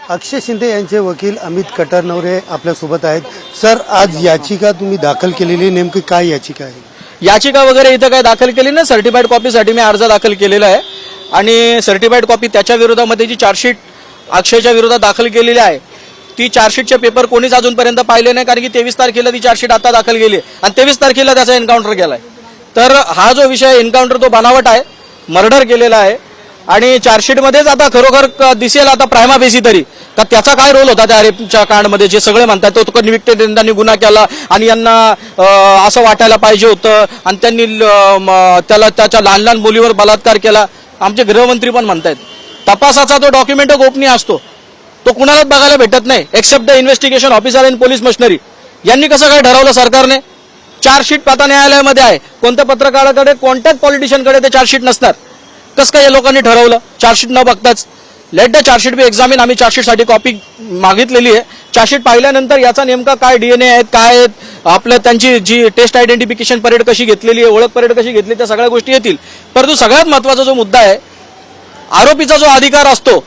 अक्षय शिंदे यांचे वकील अमित कटारनवरे आपल्यासोबत आहेत. सर, आज याचिका तुम्ही दाखल केलेली, नेमकी काय याचिका आहे? याचिका वगैरे इथं काय दाखल केली ना, सर्टिफाईड कॉपीसाठी मी अर्ज दाखल केलेला आहे आणि सर्टिफाईड कॉपी त्याच्या विरोधामध्ये जी चार्जशीट अक्षयच्या विरोधात दाखल केलेली आहे ती चार्जशीटचे पेपर कोणीच अजूनपर्यंत पाहिले नाही, कारण की 23 तारखेला ती चार्जशीट आता दाखल केली आणि 23 तारखेला त्याचा एन्काउंटर केलाय. तर हा जो विषय एन्काउंटर तो बनावट आहे, मर्डर केलेला आहे आणि चार्जशीटमध्येच आता खरोखर दिसेल आता प्रायमा बेसी तरी का त्याचा काय रोल होता त्या रेपच्या कांडमध्ये. जे सगळे म्हणतात तो नियुक्तीदारांनी गुन्हा केला आणि यांना असं वाटायला पाहिजे होतं आणि त्यांनी त्याला त्याच्या लहान लहान मुलीवर बलात्कार केला. आमचे गृहमंत्री पण म्हणतायत तपासाचा तो डॉक्युमेंट गोपनीय असतो, तो कुणालाच बघायला भेटत नाही except the investigation officer in police machinery. यांनी कसं काय ठरवलं सरकारने? चार्जशीट आता न्यायालयामध्ये आहे, कोणत्या पत्रकाराकडे कोणत्याच पॉलिटिशियनकडे ते चार्जशीट नसणार. कसं काय या लोकांनी ठरवलं चार्जशीट न बघताच? Let the chargesheet be examine. आम्ही चार्जशीटसाठी कॉपी मागितलेली आहे. चार्जशीट पाहिल्यानंतर याचा नेमका काय DNA आहेत, काय आहेत, आपलं त्यांची जी टेस्ट आयडेंटिफिकेशन परेड कशी घेतलेली आहे, ओळख परेड कशी घेतली, त्या सगळ्या गोष्टी येतील. परंतु सगळ्यात महत्त्वाचा जो मुद्दा आहे, आरोपीचा जो अधिकार असतो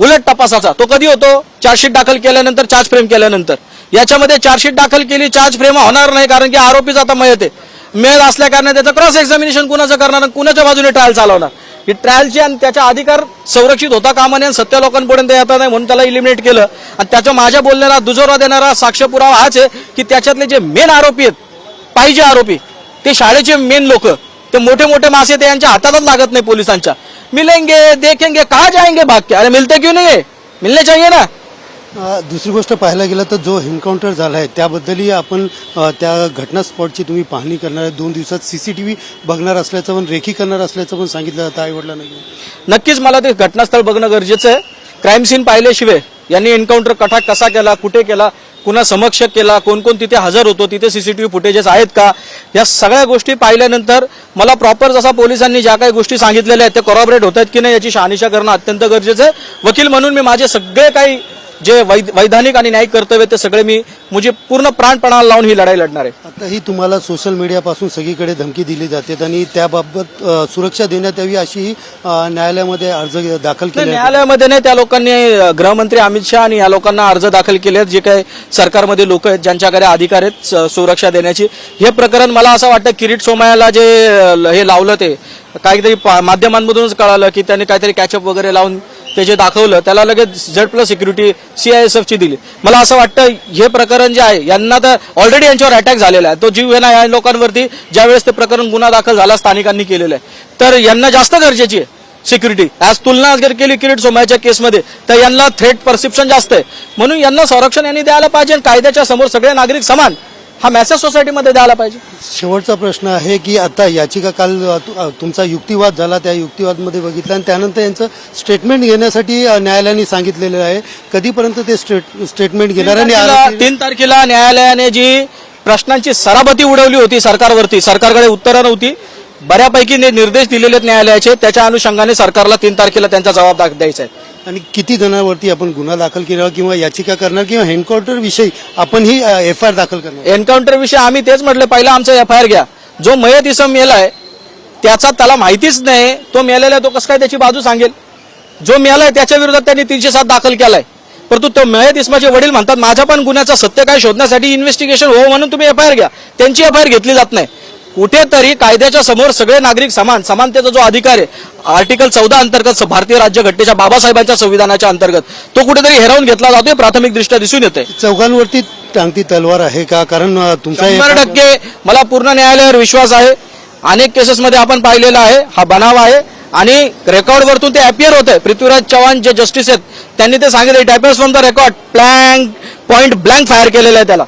उलट तपासाचा, तो कधी होतो? चार्जशीट दाखल केल्यानंतर, चार्ज फ्रेम केल्यानंतर. याच्यामध्ये चार्जशीट दाखल केली, चार्ज फ्रेम होणार नाही, कारण की आरोपीचा आता मयत आहे. मेल असल्या कारणाने त्याचं क्रॉस एक्झामिनेशन कुणाचं करणार, कुणाच्या बाजूने ट्रायल चालवणार? ही ट्रायलची आणि त्याचा अधिकार संरक्षित होता कामा नये, सत्य लोकांपर्यंत येता नाही म्हणून त्याला इलिमिनेट केलं. आणि त्याच्या माझ्या बोलण्याला दुजोरा देणारा साक्ष पुरावा हाच आहे की त्याच्यातले जे मेन आरोपी आहेत, पाहिजे आरोपी, ते शाळेचे मेन लोक, ते मोठे मोठे मासे ते यांच्या हातातच लागत नाही पोलिसांच्या. मिलेंगे देखेंगे कहा जाएंगे भाग के, अरे मिलते क्यों नहीं है, मिलने चाहिए ना. दुसरी गोष्ट पाहायला गेलं तर जो एन्काउंटर झाला आहे त्याबद्दलही आपण त्या घटना स्पॉटची तुम्ही पाहणी करणार आहे. 2 दिवसात CCTV बघणार असल्याचं पण, रेखी करणार असल्याचं पण सांगितलं जातं आईवडिलांना. नक्कीच मला ते घटनास्थळ बघणं गरजेचं आहे. क्राईम सीन पाहिल्याशिवाय यांनी एन्काउंटर कसा केला, कुठे केला, कुणा समक्ष केला, कोण कोण तिथे हजर होतो, तिथे CCTV फुटेजेस आहेत का, या सगळ्या गोष्टी पाहिल्यानंतर मला प्रॉपर जसा पोलिसांनी ज्या काही गोष्टी सांगितलेल्या आहेत ते कॉरॉबरेट होत आहेत की नाही याची शहानिशा करणं अत्यंत गरजेचं आहे. वकील म्हणून मी माझे सगळे काही जे वैधानिक आणि न्यायिक कर्तव्य ते सगळे मी म्हणजे पूर्ण प्राणपणाला लावून ही लढाई लढणार आहे. आता ही तुम्हाला सोशल मीडियापासून सगळीकडे धमकी दिली जाते आणि त्याबाबत सुरक्षा देण्यात यावी अशी न्यायालयामध्ये अर्ज दाखल केले. न्यायालयामध्ये नाही, त्या लोकांनी गृहमंत्री अमित शहा आणि या लोकांना अर्ज दाखल केले आहेत, जे काही सरकारमध्ये लोक आहेत ज्यांच्याकडे अधिकार आहेत सुरक्षा देण्याची. हे प्रकरण मला असं वाटतं किरीट सोमय्याला जे हे लावलं ते काहीतरी माध्यमांमधूनच कळालं की त्यांनी काहीतरी कॅचअप वगैरे लावून ते जे दाखवलं त्याला लगेच Z+ सिक्युरिटी CISF ची दिली. मला असं वाटतं हे प्रकरण जे आहे यांना तर ऑलरेडी यांच्यावर अटॅक झालेला आहे. तो जीव आहे ना या लोकांवरती ज्यावेळेस ते प्रकरण गुन्हा दाखल झाला स्थानिकांनी केलेला आहे, तर यांना जास्त गरजेची आहे सिक्युरिटी. आज तुलना जर केली किरीट सोमय्याच्या केसमध्ये तर यांना थ्रेट परसेप्शन जास्त आहे, म्हणून यांना संरक्षण यांनी द्यायला पाहिजे. कायद्याच्या समोर सगळे नागरिक समान हा मेसेज सोसायटीमध्ये द्यायला पाहिजे. शेवटचा प्रश्न आहे की आता याचिका काल तुमचा युक्तिवाद झाला, त्या युक्तिवादमध्ये बघितलं आणि त्यानंतर यांचं स्टेटमेंट घेण्यासाठी न्यायालयाने सांगितलेलं आहे. कधीपर्यंत ते स्टेटमेंट घेणार? आणि 3 तारखेला न्यायालयाने जी प्रश्नांची सराबती उडवली होती सरकारवरती, सरकारकडे उत्तरं नव्हती, बऱ्यापैकी निर्देश दिलेले आहेत न्यायालयाचे, त्याच्या अनुषंगाने सरकारला 3 तारखेला त्यांचा जबाब द्यायचा आहे. आणि किती जणांवरती आपण गुन्हा दाखल केला किंवा याचिका करणार किंवा एन्काउंटर विषयी आपण ही FIR दाखल करणार? एन्काउंटर विषयी आम्ही तेच म्हटलं, पहिला आमचा FIR घ्या. जो मयत इसम मेलाय त्याला माहितीच नाही, तो मेलेला तो कसं काय त्याची बाजू सांगेल? जो मेलाय त्याच्या विरोधात त्यांनी 307 दाखल केलाय, परंतु तो मयत इसमाचे वडील म्हणतात माझ्या पण गुन्ह्याचं सत्य काय शोधण्यासाठी इन्व्हेस्टिगेशन हो म्हणून तुम्ही FIR घ्या. त्यांची FIR घेतली जात नाही. कुठेतरी कायद्याच्या समोर सगळे नागरिक समान, समानतेचा जो अधिकार आहे आर्टिकल 14 अंतर्गत भारतीय राज्यघटनेच्या बाबासाहेबांच्या संविधानाच्या अंतर्गत तो कुठेतरी हिरावून घेतला जातोय, प्राथमिक दृष्ट्या दिसून येते. चौघांवरती टांगती तलवार आहे का? कारण तुमचा 100% मला पूर्ण न्यायालयावर विश्वास आहे. अनेक केसेसमध्ये आपण पाहिलेला आहे, हा बनाव आहे आणि रेकॉर्डवरतून ते अपियर होत आहे. पृथ्वीराज चव्हाण जे जस्टिस आहेत त्यांनी ते सांगितले it appears from the record, point blank fire केलेलं आहे त्याला.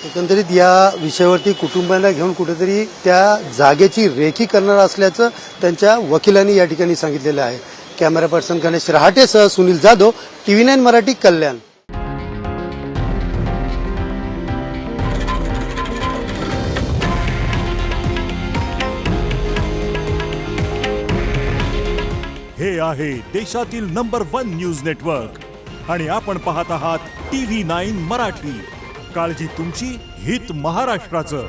एकंदरीत या विषयावरती कुटुंबांना घेऊन कुठेतरी त्या जागेची रेखी करणार असल्याचं त्यांच्या वकिलांनी या ठिकाणी सांगितलेलं आहे. कॅमेरा पर्सन गणेश रहाटेसह सुनील जाधव, TV9 मराठी, कल्याण. हे आहे देशातील नंबर 1 न्यूज नेटवर्क आणि आपण पाहत आहात TV9 मराठी. काळजी तुमची, हित महाराष्ट्राचं.